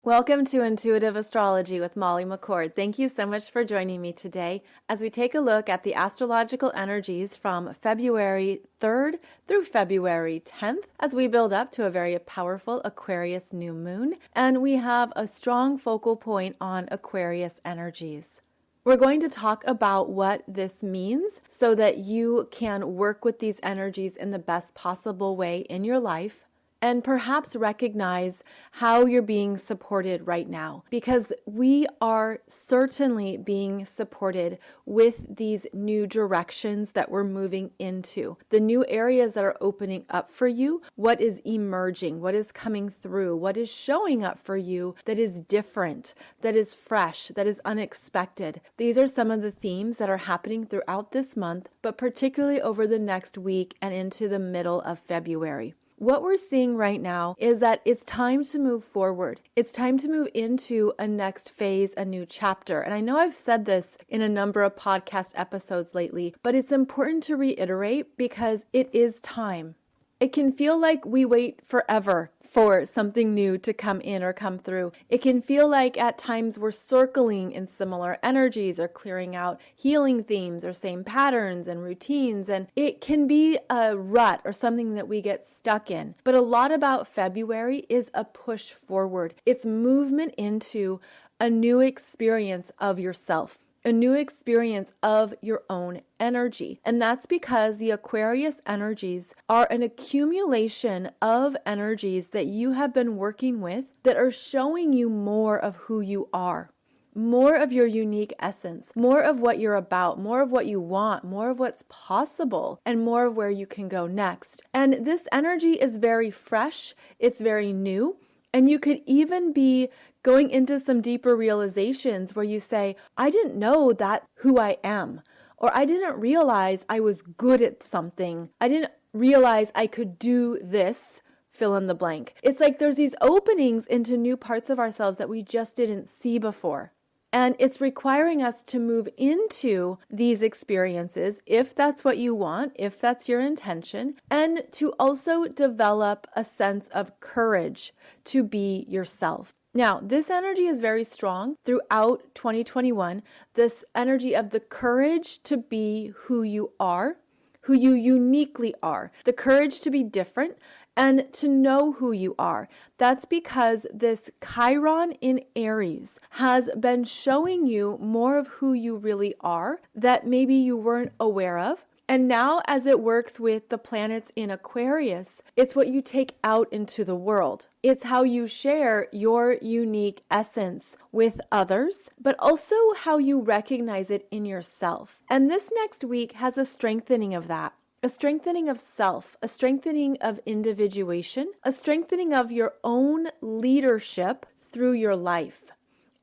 Welcome to Intuitive Astrology with Molly McCord. Thank you so much for joining me today as we take a look at the astrological energies from February 3rd through February 10th as we build up to a very powerful Aquarius new moon, and we have a strong focal point on Aquarius energies. We're going to talk about what this means so that you can work with these energies in the best possible way in your life, and perhaps recognize how you're being supported right now, because we are certainly being supported with these new directions that we're moving into, the new areas that are opening up for you, what is emerging, what is coming through, what is showing up for you that is different, that is fresh, that is unexpected. These are some of the themes that are happening throughout this month, but particularly over the next week and into the middle of February. What we're seeing right now is that it's time to move forward. It's time to move into a next phase, a new chapter. And I know I've said this in a number of podcast episodes lately, but it's important to reiterate because it is time. It can feel like we wait forever for something new to come in or come through. It can feel like at times we're circling in similar energies or clearing out healing themes or same patterns and routines, and it can be a rut or something that we get stuck in. But a lot about February is a push forward. It's movement into a new experience of yourself, a new experience of your own energy. And that's because the Aquarius energies are an accumulation of energies that you have been working with that are showing you more of who you are, more of your unique essence, more of what you're about, more of what you want, more of what's possible, and more of where you can go next. And this energy is very fresh, it's very new, and you could even be going into some deeper realizations where you say, I didn't know that's who I am, or I didn't realize I was good at something. I didn't realize I could do this, fill in the blank. It's like there's these openings into new parts of ourselves that we just didn't see before. And it's requiring us to move into these experiences, if that's what you want, if that's your intention, and to also develop a sense of courage to be yourself. Now, this energy is very strong throughout 2021, this energy of the courage to be who you are, who you uniquely are, the courage to be different, and to know who you are. That's because this Chiron in Aries has been showing you more of who you really are that maybe you weren't aware of. And now as it works with the planets in Aquarius, it's what you take out into the world. It's how you share your unique essence with others, but also how you recognize it in yourself. And this next week has a strengthening of that. A strengthening of self, a strengthening of individuation, a strengthening of your own leadership through your life,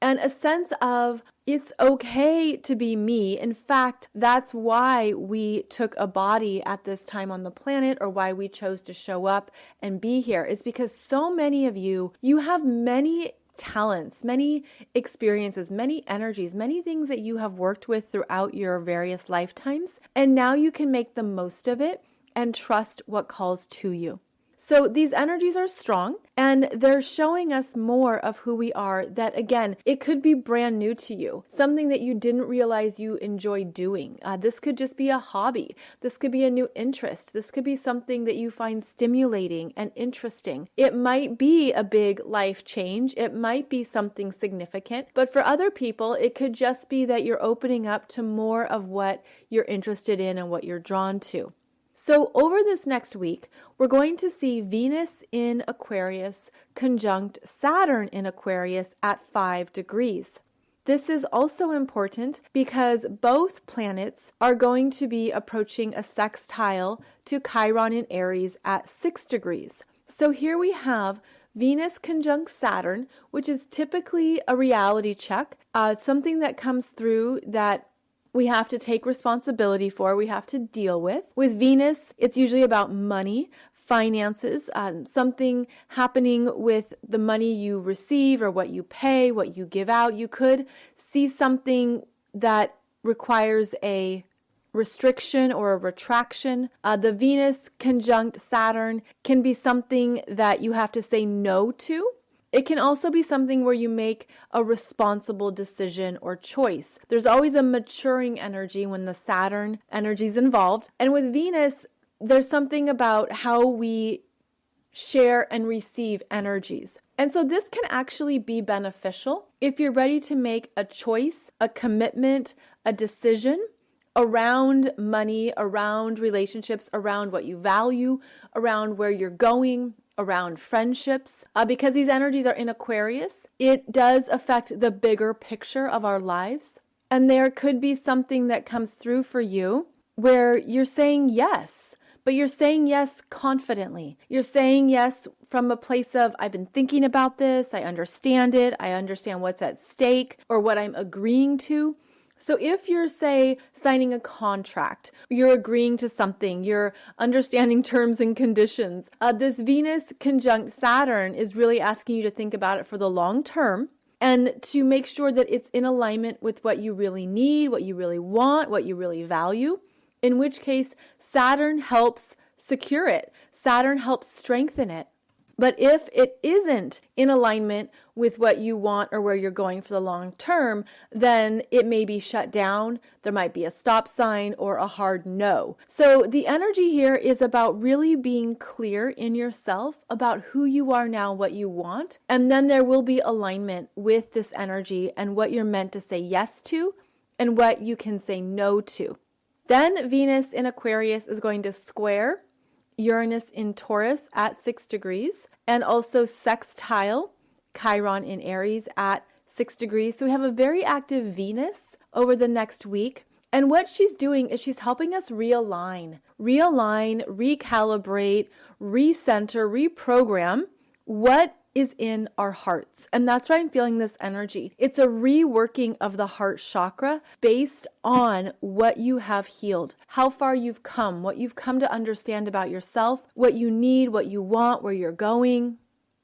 and a sense of it's okay to be me. In fact, that's why we took a body at this time on the planet, or why we chose to show up and be here, is because so many of you have many talents, many experiences, many energies, many things that you have worked with throughout your various lifetimes, and now you can make the most of it and trust what calls to you. So these energies are strong, and they're showing us more of who we are that, again, it could be brand new to you, something that you didn't realize you enjoy doing. This could just be a hobby. This could be a new interest. This could be something that you find stimulating and interesting. It might be a big life change. It might be something significant, but for other people, it could just be that you're opening up to more of what you're interested in and what you're drawn to. So over this next week, we're going to see Venus in Aquarius conjunct Saturn in Aquarius at 5 degrees. This is also important because both planets are going to be approaching a sextile to Chiron in Aries at 6 degrees. So here we have Venus conjunct Saturn, which is typically a reality check, something that comes through that we have to take responsibility for, we have to deal with. With Venus, it's usually about money, finances, something happening with the money you receive or what you pay, what you give out. You could see something that requires a restriction or a retraction. The Venus conjunct Saturn can be something that you have to say no to. It can also be something where you make a responsible decision or choice. There's always a maturing energy when the Saturn energy is involved. And with Venus, there's something about how we share and receive energies. And so this can actually be beneficial if you're ready to make a choice, a commitment, a decision around money, around relationships, around what you value, around where you're going, around friendships. Because these energies are in Aquarius, it does affect the bigger picture of our lives. And there could be something that comes through for you where you're saying yes, but you're saying yes confidently. You're saying yes from a place of, I've been thinking about this, I understand it, I understand what's at stake or what I'm agreeing to. So if you're, say, signing a contract, you're agreeing to something, you're understanding terms and conditions, this Venus conjunct Saturn is really asking you to think about it for the long term and to make sure that it's in alignment with what you really need, what you really want, what you really value, in which case Saturn helps secure it. Saturn helps strengthen it. But if it isn't in alignment with what you want or where you're going for the long term, then it may be shut down. There might be a stop sign or a hard no. So the energy here is about really being clear in yourself about who you are now, what you want. And then there will be alignment with this energy and what you're meant to say yes to and what you can say no to. Then Venus in Aquarius is going to square Uranus in Taurus at 6 degrees, and also sextile Chiron in Aries at 6 degrees. So we have a very active Venus over the next week. And what she's doing is she's helping us realign, recalibrate, recenter, reprogram what is in our hearts. And that's why I'm feeling this energy. It's a reworking of the heart chakra based on what you have healed, how far you've come, what you've come to understand about yourself, what you need, what you want, where you're going.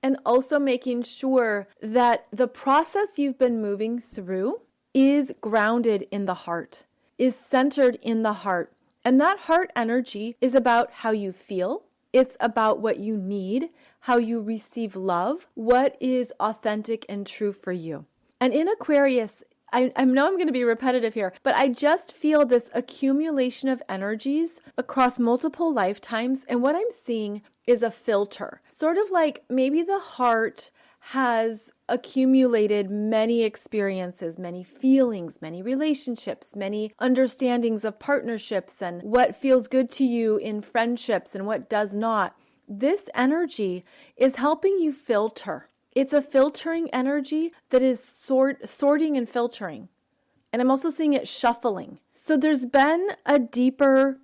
And also making sure that the process you've been moving through is grounded in the heart, is centered in the heart. And that heart energy is about how you feel. It's about what you need, how you receive love, what is authentic and true for you. And in Aquarius, I know I'm going to be repetitive here, but I just feel this accumulation of energies across multiple lifetimes. And what I'm seeing is a filter, sort of like maybe the heart has accumulated many experiences, many feelings, many relationships, many understandings of partnerships and what feels good to you in friendships and what does not. This energy is helping you filter. It's a filtering energy that is sorting and filtering. And I'm also seeing it shuffling. So there's been a deeper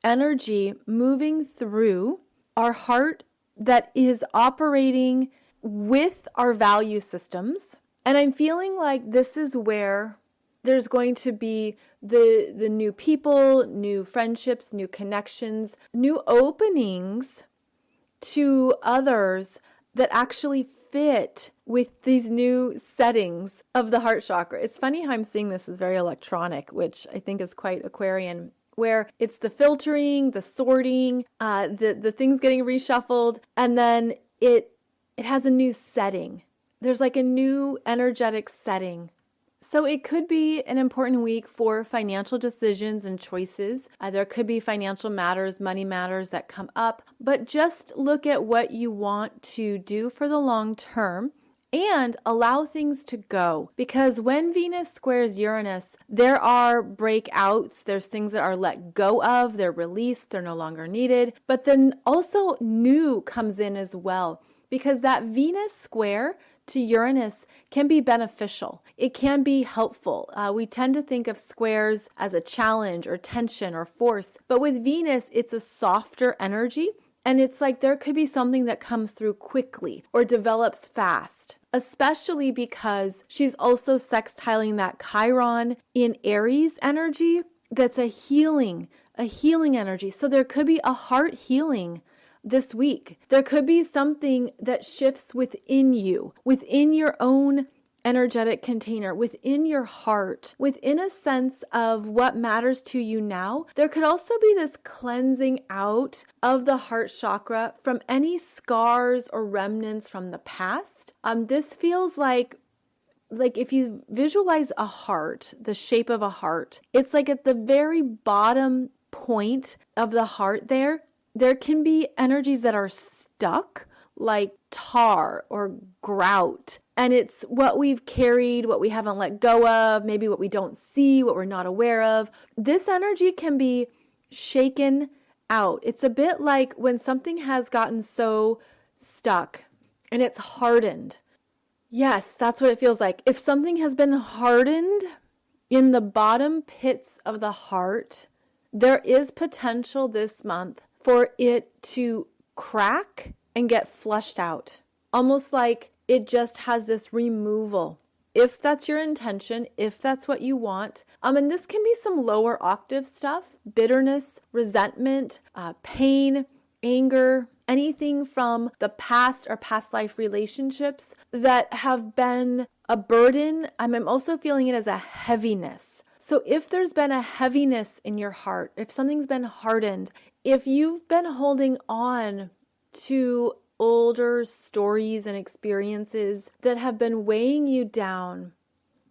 energy moving through our heart that is operating with our value systems. And I'm feeling like this is where there's going to be the new people, new friendships, new connections, new openings to others that actually fit with these new settings of the heart chakra. It's funny how I'm seeing this as very electronic, which I think is quite Aquarian, where it's the filtering, the sorting, the things getting reshuffled, and then it has a new setting. There's like a new energetic setting. So it could be an important week for financial decisions and choices. There could be financial matters, money matters that come up, but just look at what you want to do for the long term and allow things to go. Because when Venus squares Uranus, there are breakouts, there's things that are let go of, they're released, they're no longer needed, but then also new comes in as well. Because that Venus square to Uranus can be beneficial. It can be helpful. We tend to think of squares as a challenge or tension or force, but with Venus, it's a softer energy, and it's like there could be something that comes through quickly or develops fast, especially because she's also sextiling that Chiron in Aries energy that's a healing energy. So there could be a heart healing this week. There could be something that shifts within you, within your own energetic container, within your heart, within a sense of what matters to you now, there could also be this cleansing out of the heart chakra from any scars or remnants from the past. This feels like if you visualize a heart, the shape of a heart, it's like at the very bottom point of the heart there can be energies that are stuck, like tar or grout. And it's what we've carried, what we haven't let go of, maybe what we don't see, what we're not aware of. This energy can be shaken out. It's a bit like when something has gotten so stuck and it's hardened. Yes, that's what it feels like. If something has been hardened in the bottom pits of the heart, there is potential this month for it to crack and get flushed out. Almost like it just has this removal. If that's your intention, if that's what you want. And this can be some lower octave stuff, bitterness, resentment, pain, anger, anything from the past or past life relationships that have been a burden. I'm also feeling it as a heaviness. So if there's been a heaviness in your heart, if something's been hardened, if you've been holding on to older stories and experiences that have been weighing you down,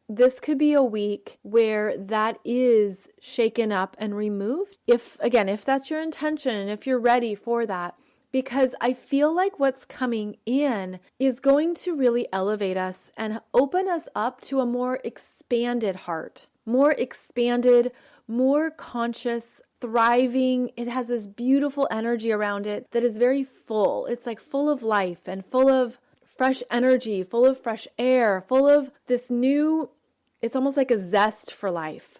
this could be a week where that is shaken up and removed. If that's your intention and if you're ready for that, because I feel like what's coming in is going to really elevate us and open us up to a more expanded heart, more expanded, more conscious, thriving. It has this beautiful energy around it that is very full. It's like full of life and full of fresh energy, full of fresh air, full of this new, it's almost like a zest for life.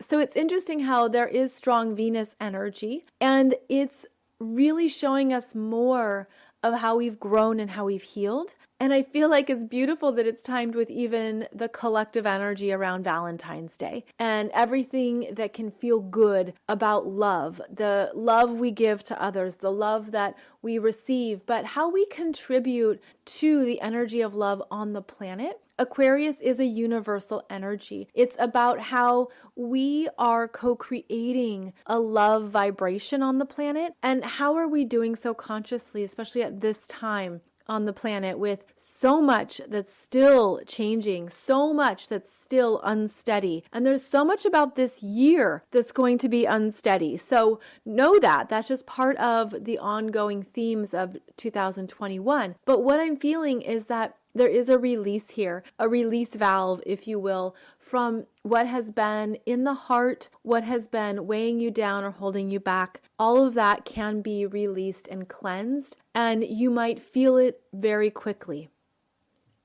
So it's interesting how there is strong Venus energy, and it's really showing us more of how we've grown and how we've healed. And I feel like it's beautiful that it's timed with even the collective energy around Valentine's Day and everything that can feel good about love, the love we give to others, the love that we receive, but how we contribute to the energy of love on the planet. Aquarius is a universal energy. It's about how we are co-creating a love vibration on the planet, and how are we doing so consciously, especially at this time on the planet with so much that's still changing, so much that's still unsteady. And there's so much about this year that's going to be unsteady. So know that that's just part of the ongoing themes of 2021. But what I'm feeling is that there is a release here, a release valve, if you will, from what has been in the heart, what has been weighing you down or holding you back. All of that can be released and cleansed, and you might feel it very quickly.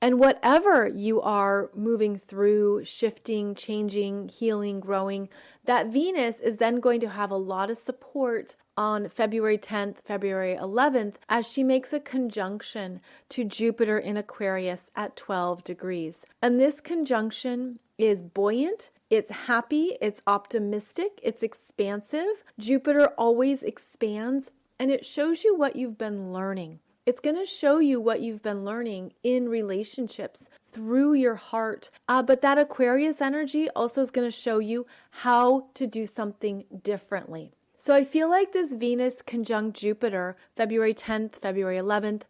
And whatever you are moving through, shifting, changing, healing, growing, that Venus is then going to have a lot of support on February 10th, February 11th, as she makes a conjunction to Jupiter in Aquarius at 12 degrees. And this conjunction is buoyant, it's happy, it's optimistic, it's expansive. Jupiter always expands, and it shows you what you've been learning. It's going to show you what you've been learning in relationships through your heart. But that Aquarius energy also is going to show you how to do something differently. So I feel like this Venus conjunct Jupiter, February 10th, February 11th,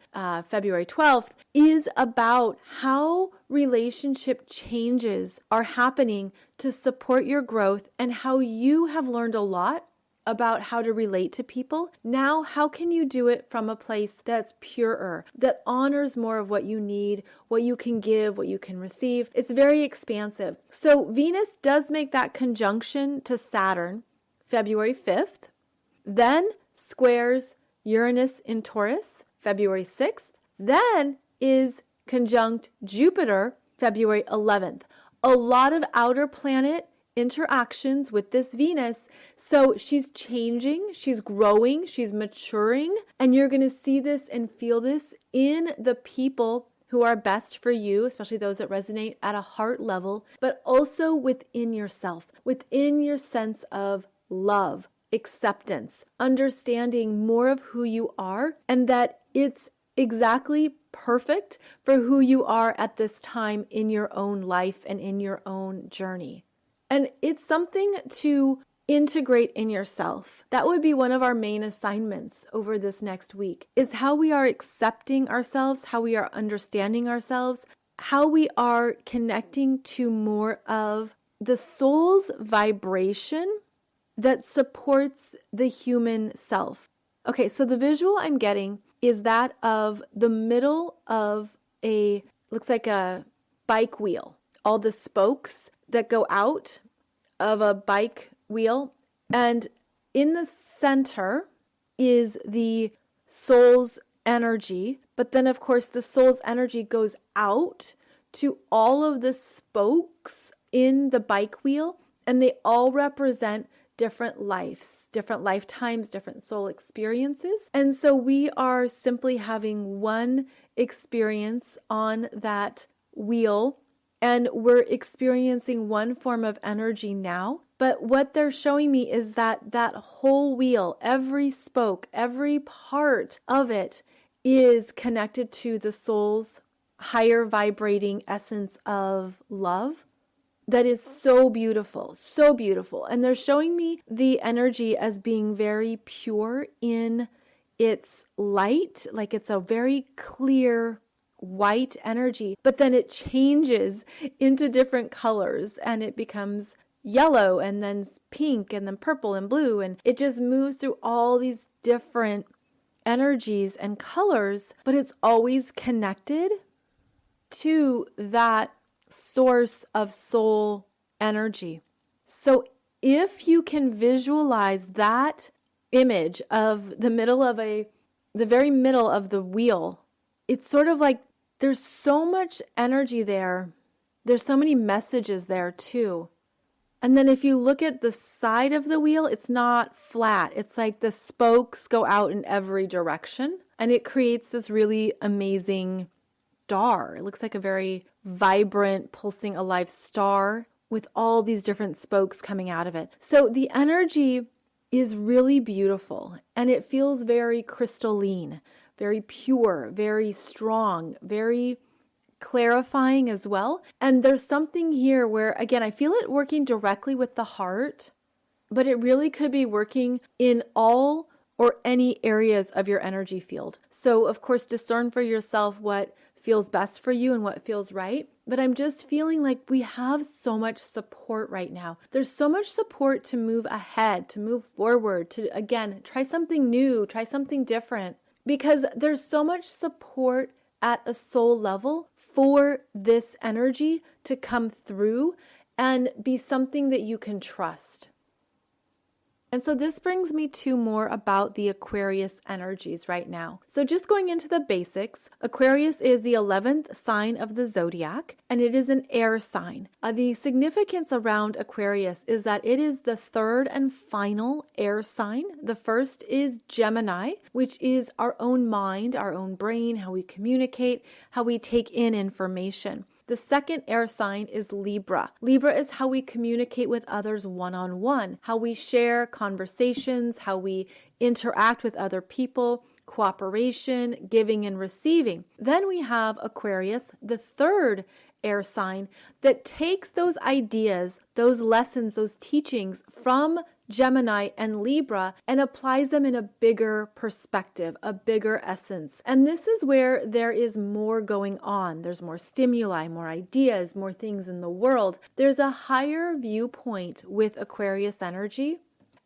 February 12th, is about how relationship changes are happening to support your growth, and how you have learned a lot about how to relate to people. Now, how can you do it from a place that's purer, that honors more of what you need, what you can give, what you can receive? It's very expansive. So Venus does make that conjunction to Saturn February 5th, then squares Uranus in Taurus February 6th, then is conjunct Jupiter February 11th. A lot of outer planet interactions with this Venus. So she's changing, she's growing, she's maturing, and you're going to see this and feel this in the people who are best for you, especially those that resonate at a heart level, but also within yourself, within your sense of love, acceptance, understanding more of who you are, and that it's exactly perfect for who you are at this time in your own life and in your own journey. And it's something to integrate in yourself. That would be one of our main assignments over this next week, is how we are accepting ourselves, how we are understanding ourselves, how we are connecting to more of the soul's vibration that supports the human self. Okay, so the visual I'm getting is that of the middle of looks like a bike wheel. All the spokes that go out of a bike wheel. And in the center is the soul's energy. But then, of course, the soul's energy goes out to all of the spokes in the bike wheel. And they all represent different lives, different lifetimes, different soul experiences. And so we are simply having one experience on that wheel, and we're experiencing one form of energy now. But what they're showing me is that that whole wheel, every spoke, every part of it is connected to the soul's higher vibrating essence of love. That is so beautiful, so beautiful. And they're showing me the energy as being very pure in its light, like it's a very clear white energy, but then it changes into different colors and it becomes yellow and then pink and then purple and blue. And it just moves through all these different energies and colors, but it's always connected to that source of soul energy. So if you can visualize that image of the very middle of the wheel, it's sort of like there's so much energy there. There's so many messages there too. And then if you look at the side of the wheel, it's not flat. It's like the spokes go out in every direction, and it creates this really amazing star. It looks like a very vibrant, pulsing, alive star with all these different spokes coming out of it. So the energy is really beautiful, and it feels very crystalline, very pure, very strong, very clarifying as well. And there's something here where, again, I feel it working directly with the heart, but it really could be working in all or any areas of your energy field. So, of course, discern for yourself what feels best for you and what feels right. But I'm just feeling like we have so much support right now. There's so much support to move ahead, to move forward, to, again, try something new, try something different, because there's so much support at a soul level for this energy to come through and be something that you can trust. And so this brings me to more about the Aquarius energies right now. So just going into the basics, Aquarius is the 11th sign of the zodiac, and it is an air sign. The significance around Aquarius is that it is the third and final air sign. The first is Gemini, which is our own mind, our own brain, how we communicate, how we take in information. The second air sign is Libra. Libra is how we communicate with others one-on-one, how we share conversations, how we interact with other people, cooperation, giving and receiving. Then we have Aquarius, the third air sign, that takes those ideas, those lessons, those teachings from Gemini and Libra and applies them in a bigger perspective, a bigger essence. And this is where there is more going on. There's more stimuli, more ideas, more things in the world. There's a higher viewpoint with Aquarius energy.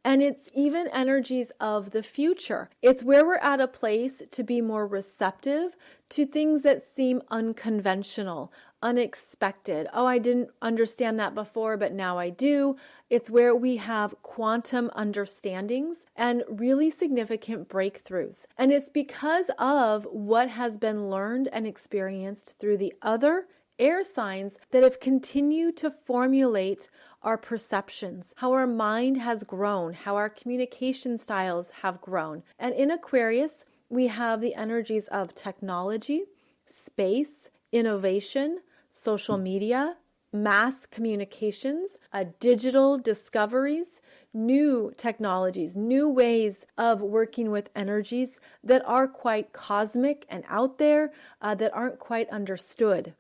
And it's even energies of the future. It's where we're at a place to be more receptive to things that seem unconventional, unexpected. Oh, I didn't understand that before, but now I do. It's where we have quantum understandings and really significant breakthroughs. And it's because of what has been learned and experienced through the other air signs that have continued to formulate our perceptions, how our mind has grown, how our communication styles have grown. And in Aquarius, we have the energies of technology, space, innovation, social media, mass communications, digital discoveries, new technologies, new ways of working with energies that are quite cosmic and out there, that aren't quite understood,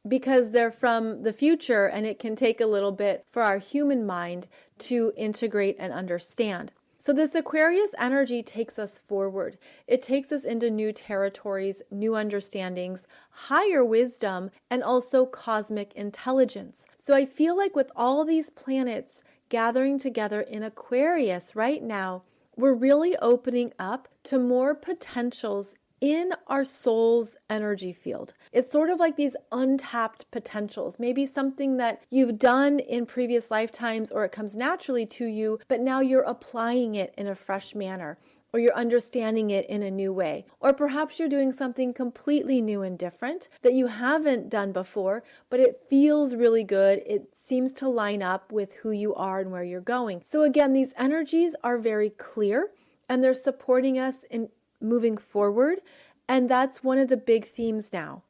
because they're from the future and it can take a little bit for our human mind to integrate and understand. So this Aquarius energy takes us forward. It takes us into new territories, new understandings, higher wisdom, and also cosmic intelligence. So I feel like with all these planets gathering together in Aquarius right now, we're really opening up to more potentials in our soul's energy field. It's sort of like these untapped potentials, maybe something that you've done in previous lifetimes or it comes naturally to you, but now you're applying it in a fresh manner, or you're understanding it in a new way. Or perhaps you're doing something completely new and different that you haven't done before, but it feels really good. It seems to line up with who you are and where you're going. So again, these energies are very clear and they're supporting us in moving forward, and that's one of the big themes now.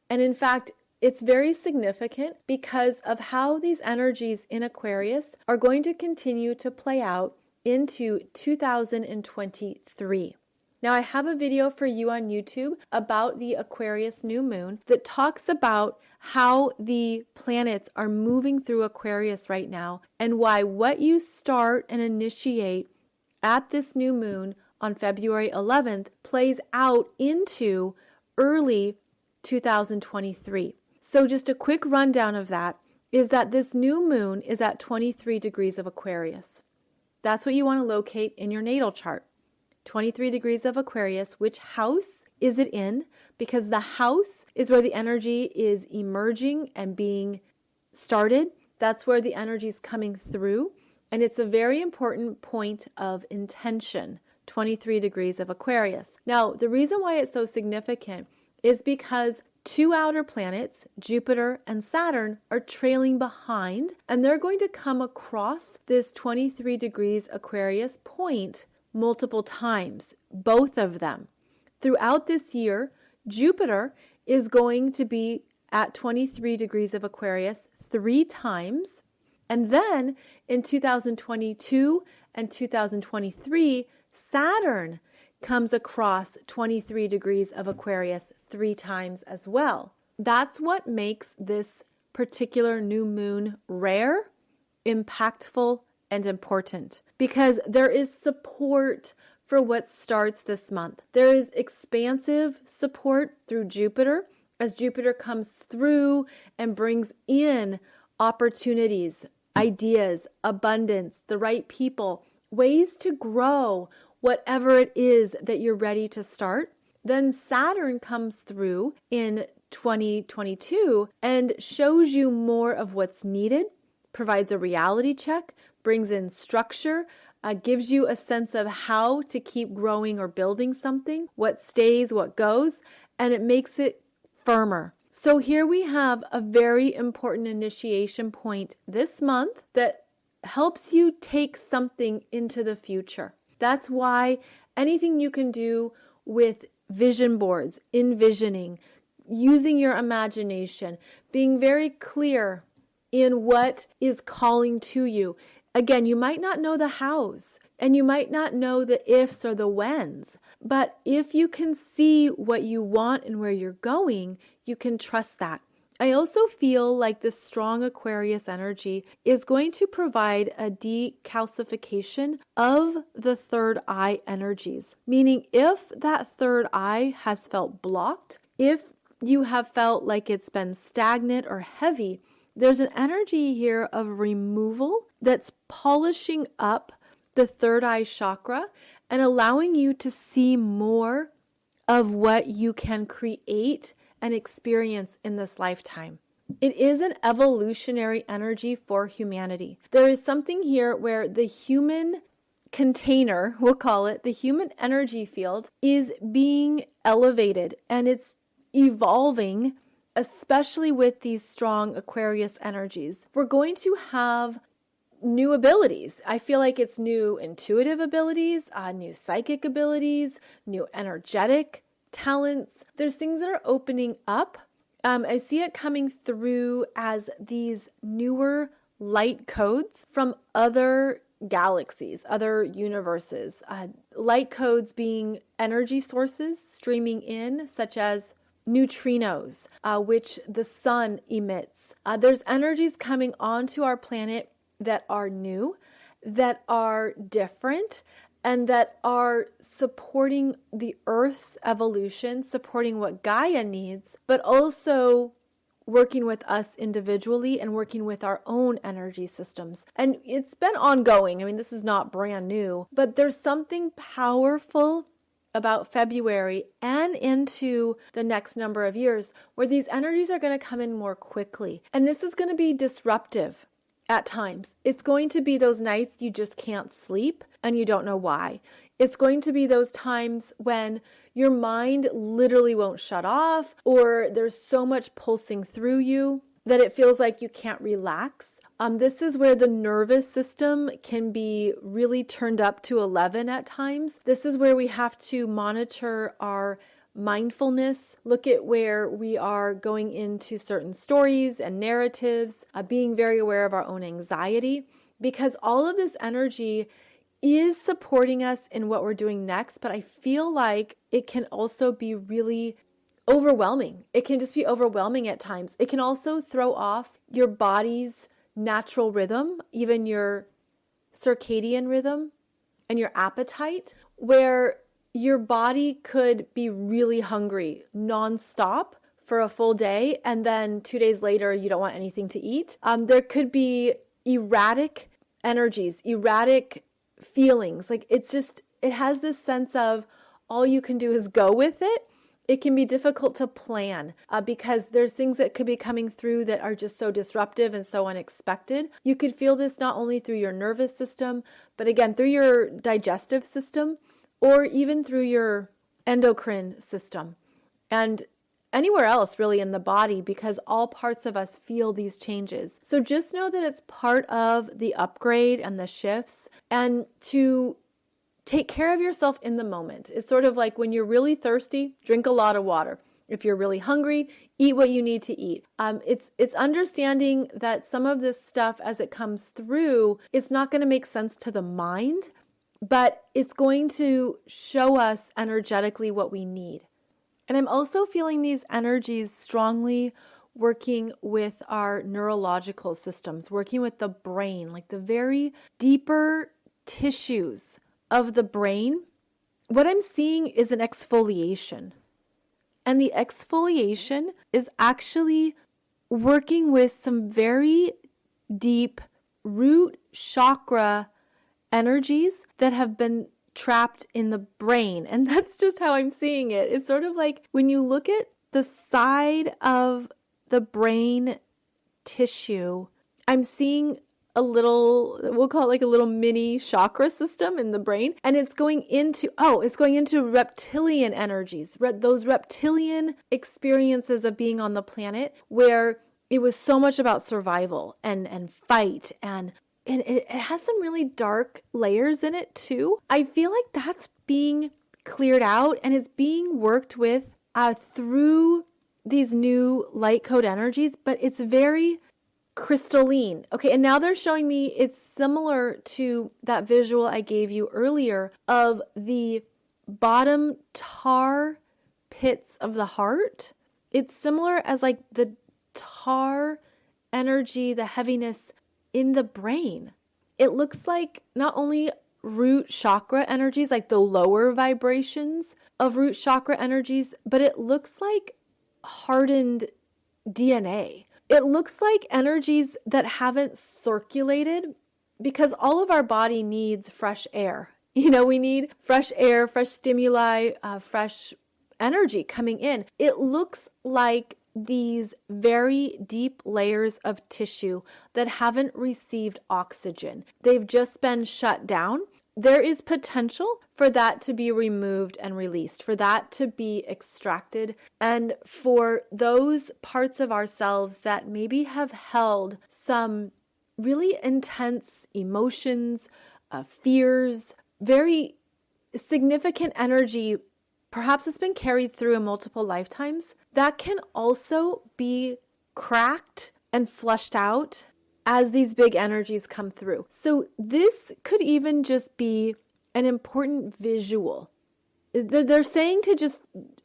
And in fact, it's very significant because of how these energies in Aquarius are going to continue to play out into 2023. Now, I have a video for you on YouTube about the Aquarius new moon that talks about how the planets are moving through Aquarius right now and why what you start and initiate at this new moon on February 11th plays out into early 2023. So just a quick rundown of that is that this new moon is at 23 degrees of Aquarius. That's what you want to locate in your natal chart. 23 degrees of Aquarius. Which house is it in? Because the house is where the energy is emerging and being started. That's where the energy is coming through. And it's a very important point of intention. 23 degrees of Aquarius. Now, the reason why it's so significant is because two outer planets, Jupiter and Saturn, are trailing behind, and they're going to come across this 23 degrees Aquarius point multiple times, both of them. Throughout this year, Jupiter is going to be at 23 degrees of Aquarius 3 times, and then in 2022 and 2023, Saturn comes across 23 degrees of Aquarius 3 times as well. That's what makes this particular new moon rare, impactful, and important, because there is support for what starts this month. There is expansive support through Jupiter as Jupiter comes through and brings in opportunities, ideas, abundance, the right people, ways to grow, whatever it is that you're ready to start. Then Saturn comes through in 2022 and shows you more of what's needed, provides a reality check, brings in structure, gives you a sense of how to keep growing or building something, what stays, what goes, and it makes it firmer. So here we have a very important initiation point this month that helps you take something into the future. That's why anything you can do with vision boards, envisioning, using your imagination, being very clear in what is calling to you. Again, you might not know the hows and you might not know the ifs or the whens, but if you can see what you want and where you're going, you can trust that. I also feel like this strong Aquarius energy is going to provide a decalcification of the third eye energies. Meaning if that third eye has felt blocked, if you have felt like it's been stagnant or heavy, there's an energy here of removal that's polishing up the third eye chakra and allowing you to see more of what you can create and experience in this lifetime. It is an evolutionary energy for humanity. There is something here where the human container, we'll call it, the human energy field is being elevated and it's evolving, especially with these strong Aquarius energies. We're going to have new abilities. I feel like it's new intuitive abilities, new psychic abilities, new energetic talents. There's things that are opening up I see it coming through as these newer light codes from other galaxies, other universes. Light codes being energy sources streaming in, such as neutrinos, which the sun emits. There's energies coming onto our planet that are new, that are different, and that are supporting the Earth's evolution, supporting what Gaia needs, but also working with us individually and working with our own energy systems. And it's been ongoing. I mean, this is not brand new, but there's something powerful about February and into the next number of years where these energies are going to come in more quickly. And this is going to be disruptive at times. It's going to be those nights you just can't sleep and you don't know why. It's going to be those times when your mind literally won't shut off, or there's so much pulsing through you that it feels like you can't relax. This is where the nervous system can be really turned up to 11 at times. This is where we have to monitor our mindfulness, look at where we are going into certain stories and narratives, being very aware of our own anxiety, because all of this energy is supporting us in what we're doing next, but I feel like it can also be really overwhelming. It can just be overwhelming at times. It can also throw off your body's natural rhythm, even your circadian rhythm and your appetite, where your body could be really hungry nonstop for a full day, and then 2 days later, you don't want anything to eat. There could be erratic energies, erratic feelings. Like it has this sense of all you can do is go with it. It can be difficult to plan because there's things that could be coming through that are just so disruptive and so unexpected. You could feel this not only through your nervous system, but again, through your digestive system, or even through your endocrine system and anywhere else really in the body, because all parts of us feel these changes. So just know that it's part of the upgrade and the shifts, and to take care of yourself in the moment. It's sort of like when you're really thirsty, drink a lot of water. If you're really hungry, eat what you need to eat. It's understanding that some of this stuff as it comes through, it's not going to make sense to the mind, but it's going to show us energetically what we need. And I'm also feeling these energies strongly working with our neurological systems, working with the brain, like the very deeper tissues of the brain. What I'm seeing is an exfoliation. And the exfoliation is actually working with some very deep root chakra energies that have been trapped in the brain. And that's just how I'm seeing it. It's sort of like when you look at the side of the brain tissue, I'm seeing a little, we'll call it like a little mini chakra system in the brain. And it's going into reptilian energies, those reptilian experiences of being on the planet where it was so much about survival and fight, and it has some really dark layers in it too. I feel like that's being cleared out and it's being worked with through these new light code energies, but it's very crystalline. Okay, and now they're showing me it's similar to that visual I gave you earlier of the bottom tar pits of the heart. It's similar as like the tar energy, the heaviness in the brain. It looks like not only root chakra energies, like the lower vibrations of root chakra energies, but it looks like hardened DNA. It looks like energies that haven't circulated, because all of our body needs fresh air. You know, we need fresh air, fresh stimuli, fresh energy coming in. It looks like these very deep layers of tissue that haven't received oxygen. They've just been shut down. There is potential for that to be removed and released, for that to be extracted, and for those parts of ourselves that maybe have held some really intense emotions, fears, very significant energy perhaps it's been carried through in multiple lifetimes, that can also be cracked and flushed out as these big energies come through. So this could even just be an important visual. They're saying to just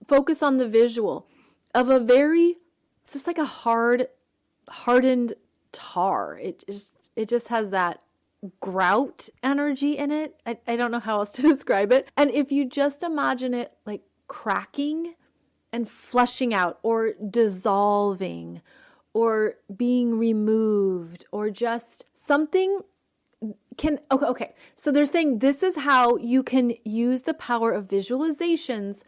focus on the visual of it's just like a hardened tar. It just has that grout energy in it. I don't know how else to describe it. And if you just imagine it like cracking and flushing out or dissolving or being removed or just something okay. So they're saying this is how you can use the power of visualizations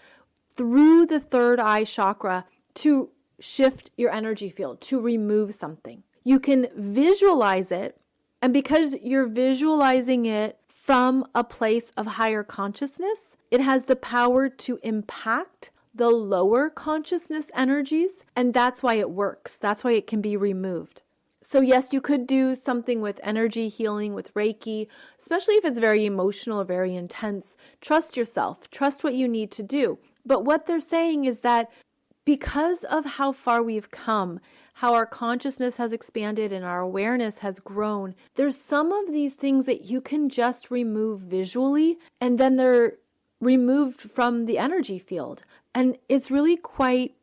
through the third eye chakra to shift your energy field, to remove something. You can visualize it, and because you're visualizing it from a place of higher consciousness, it has the power to impact the lower consciousness energies, and that's why it works. That's why it can be removed. So yes, you could do something with energy healing, with Reiki, especially if it's very emotional or very intense. Trust yourself. Trust what you need to do. But what they're saying is that because of how far we've come, how our consciousness has expanded and our awareness has grown, there's some of these things that you can just remove visually, and then they're removed from the energy field. And it's really quite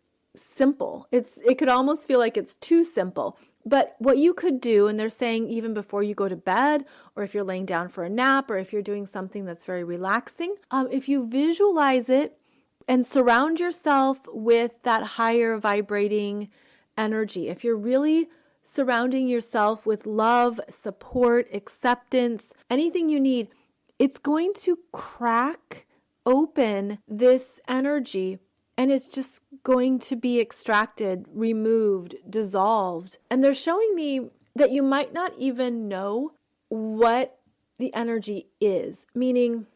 simple. It could almost feel like it's too simple. But what you could do, and they're saying even before you go to bed, or if you're laying down for a nap, or if you're doing something that's very relaxing, if you visualize it and surround yourself with that higher vibrating energy, if you're really surrounding yourself with love, support, acceptance, anything you need, it's going to crack open this energy, and it's just going to be extracted, removed, dissolved. And they're showing me that you might not even know what the energy is. Meaning,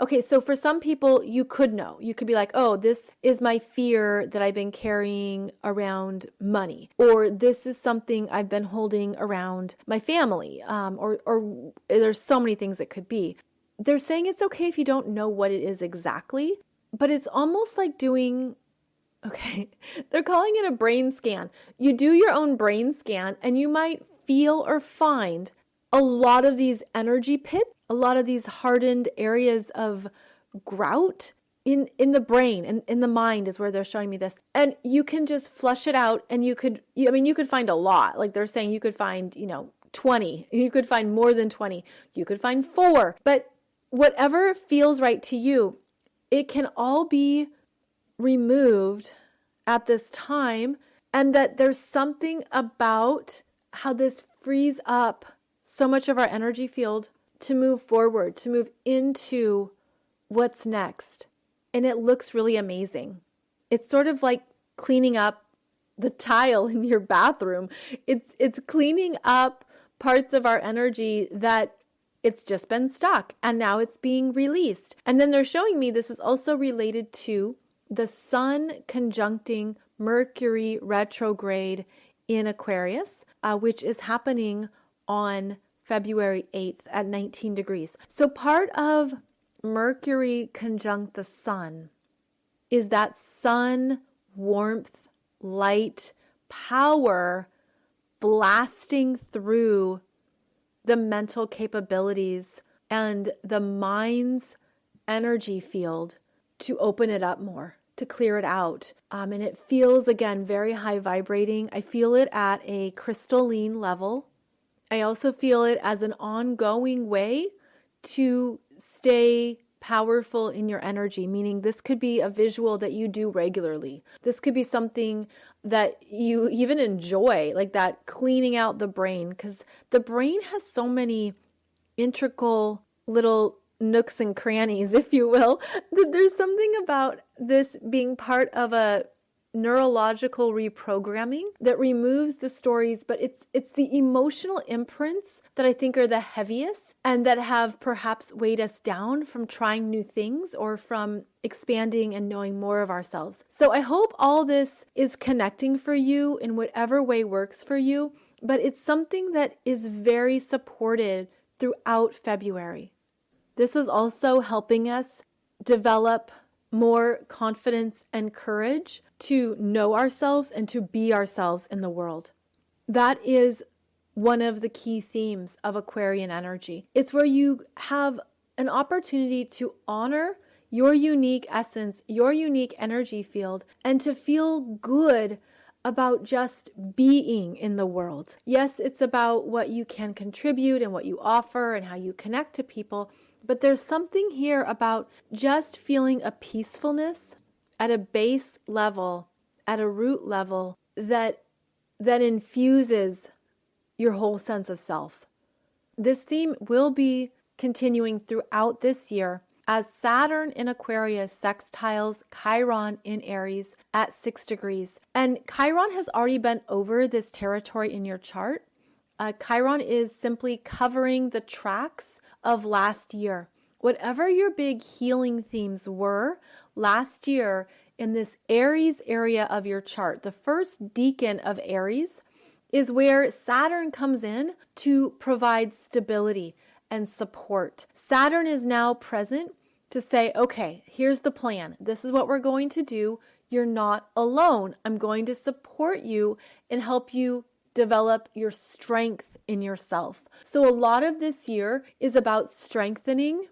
okay, so for some people, you could know. You could be like, oh, this is my fear that I've been carrying around money. Or this is something I've been holding around my family. Or there's so many things it could be. They're saying it's okay if you don't know what it is exactly, but it's almost like doing, okay, they're calling it a brain scan. You do your own brain scan and you might feel or find a lot of these energy pits, a lot of these hardened areas of grout in the brain and in the mind is where they're showing me this. And you can just flush it out, and you could find a lot. Like they're saying you could find, 20. You could find more than 20. You could find 4. But whatever feels right to you, it can all be removed at this time, and that there's something about how this frees up so much of our energy field to move forward, to move into what's next. And it looks really amazing. It's sort of like cleaning up the tile in your bathroom. It's cleaning up parts of our energy that it's just been stuck, and now it's being released. And then they're showing me this is also related to the Sun conjuncting Mercury retrograde in Aquarius, which is happening on February 8th at 19 degrees. So part of Mercury conjunct the Sun is that sun warmth, light, power blasting through the mental capabilities and the mind's energy field to open it up more, to clear it out. And it feels, again, very high vibrating. I feel it at a crystalline level. I also feel it as an ongoing way to stay powerful in your energy, meaning this could be a visual that you do regularly. This could be something that you even enjoy, like that cleaning out the brain, because the brain has so many integral little nooks and crannies, if you will, that there's something about this being part of a neurological reprogramming that removes the stories, but it's the emotional imprints that I think are the heaviest and that have perhaps weighed us down from trying new things or from expanding and knowing more of ourselves. So I hope all this is connecting for you in whatever way works for you, but it's something that is very supported throughout February. This is also helping us develop more confidence and courage to know ourselves and to be ourselves in the world. That is one of the key themes of Aquarian energy. It's where you have an opportunity to honor your unique essence, your unique energy field, and to feel good about just being in the world. Yes, it's about what you can contribute and what you offer and how you connect to people, but there's something here about just feeling a peacefulness at a base level, at a root level, that infuses your whole sense of self. This theme will be continuing throughout this year as Saturn in Aquarius sextiles Chiron in Aries at 6 degrees. And Chiron has already been over this territory in your chart. Chiron is simply covering the tracks of last year. Whatever your big healing themes were last year in this Aries area of your chart, the first decan of Aries is where Saturn comes in to provide stability and support. Saturn is now present to say, okay, here's the plan. This is what we're going to do. You're not alone. I'm going to support you and help you develop your strength in yourself. So a lot of this year is about strengthening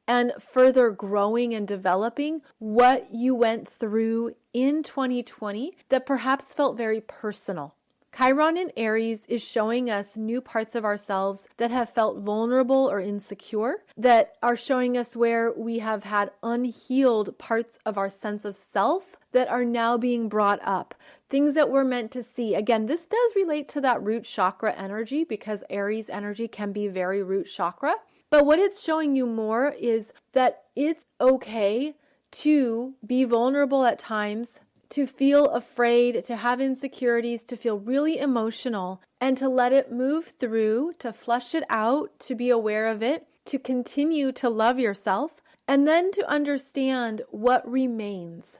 and further growing and developing what you went through in 2020 that perhaps felt very personal. Chiron in Aries is showing us new parts of ourselves that have felt vulnerable or insecure, that are showing us where we have had unhealed parts of our sense of self that are now being brought up. Things that we're meant to see. Again, this does relate to that root chakra energy because Aries energy can be very root chakra. But what it's showing you more is that it's okay to be vulnerable at times, to feel afraid, to have insecurities, to feel really emotional, and to let it move through, to flush it out, to be aware of it, to continue to love yourself, and then to understand what remains.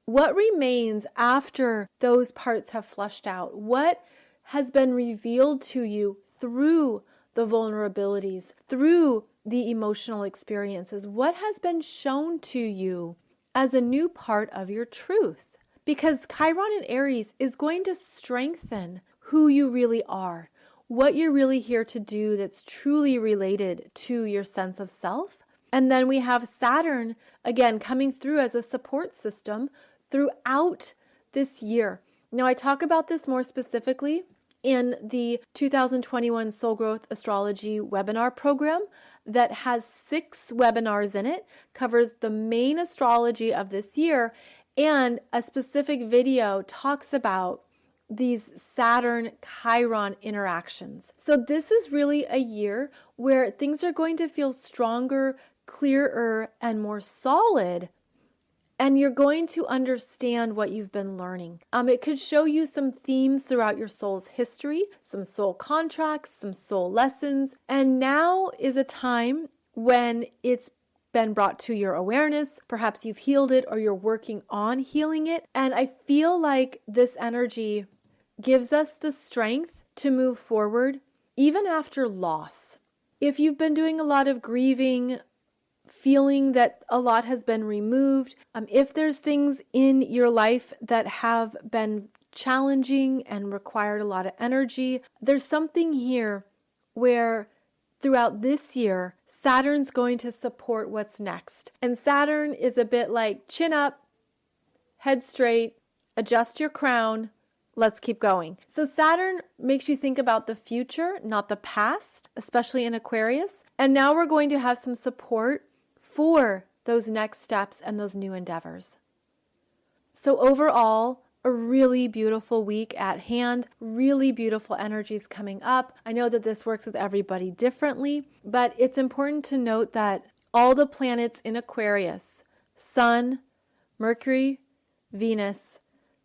What remains after those parts have flushed out? What has been revealed to you through the vulnerabilities, through the emotional experiences? What has been shown to you as a new part of your truth? Because Chiron in Aries is going to strengthen who you really are, what you're really here to do that's truly related to your sense of self. And then we have Saturn, again, coming through as a support system throughout this year. Now, I talk about this more specifically in the 2021 Soul Growth Astrology Webinar program that has 6 webinars in it, covers the main astrology of this year, and a specific video talks about these Saturn-Chiron interactions. So this is really a year where things are going to feel stronger, clearer, and more solid. And you're going to understand what you've been learning. It could show you some themes throughout your soul's history, some soul contracts, some soul lessons. And now is a time when it's been brought to your awareness. Perhaps you've healed it or you're working on healing it. And I feel like this energy gives us the strength to move forward even after loss. If you've been doing a lot of grieving, feeling that a lot has been removed, if there's things in your life that have been challenging and required a lot of energy, there's something here where throughout this year, Saturn's going to support what's next. And Saturn is a bit like chin up, head straight, adjust your crown, let's keep going. So Saturn makes you think about the future, not the past, especially in Aquarius. And now we're going to have some support for those next steps and those new endeavors. So overall, a really beautiful week at hand, really beautiful energies coming up. I know that this works with everybody differently, but it's important to note that all the planets in Aquarius, Sun, Mercury, Venus,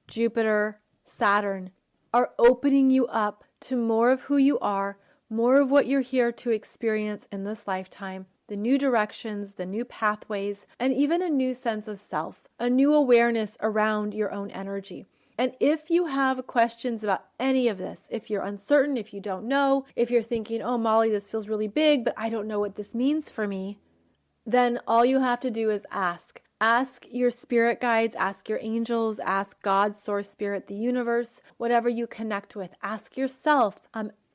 Jupiter, Saturn, are opening you up to more of who you are, more of what you're here to experience in this lifetime, the new directions, the new pathways, and even a new sense of self, a new awareness around your own energy. And if you have questions about any of this, if you're uncertain, if you don't know, if you're thinking, oh, Molly, this feels really big, but I don't know what this means for me, then all you have to do is ask. Ask your spirit guides, ask your angels, ask God, source, spirit, the universe, whatever you connect with. Ask yourself.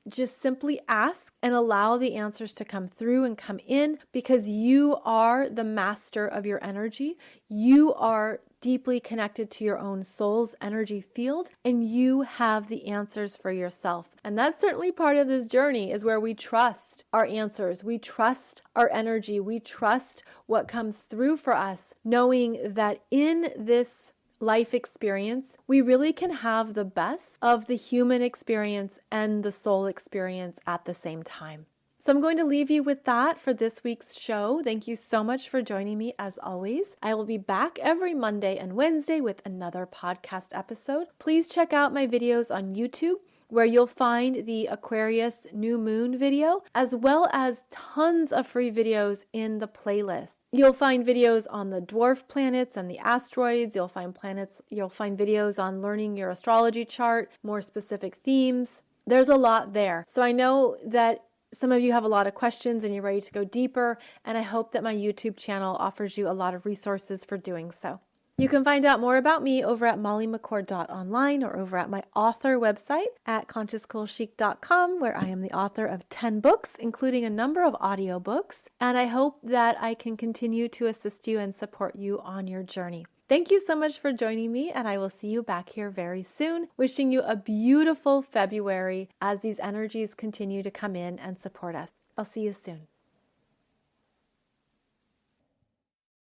Just simply ask and allow the answers to come through and come in, because you are the master of your energy. You are deeply connected to your own soul's energy field, and you have the answers for yourself. And that's certainly part of this journey, is where we trust our answers. We trust our energy. We trust what comes through for us, knowing that in this life experience, we really can have the best of the human experience and the soul experience at the same time. So I'm going to leave you with that for this week's show. Thank you so much for joining me as always. I will be back every Monday and Wednesday with another podcast episode. Please check out my videos on YouTube, where you'll find the Aquarius new moon video, as well as tons of free videos in the playlist. You'll find videos on the dwarf planets and the asteroids. You'll find videos on learning your astrology chart, more specific themes. There's a lot there. So I know that some of you have a lot of questions and you're ready to go deeper, and I hope that my YouTube channel offers you a lot of resources for doing so. You can find out more about me over at mollymccord.online or over at my author website at consciouscoolchic.com, where I am the author of 10 books, including a number of audiobooks, and I hope that I can continue to assist you and support you on your journey. Thank you so much for joining me, and I will see you back here very soon. Wishing you a beautiful February as these energies continue to come in and support us. I'll see you soon.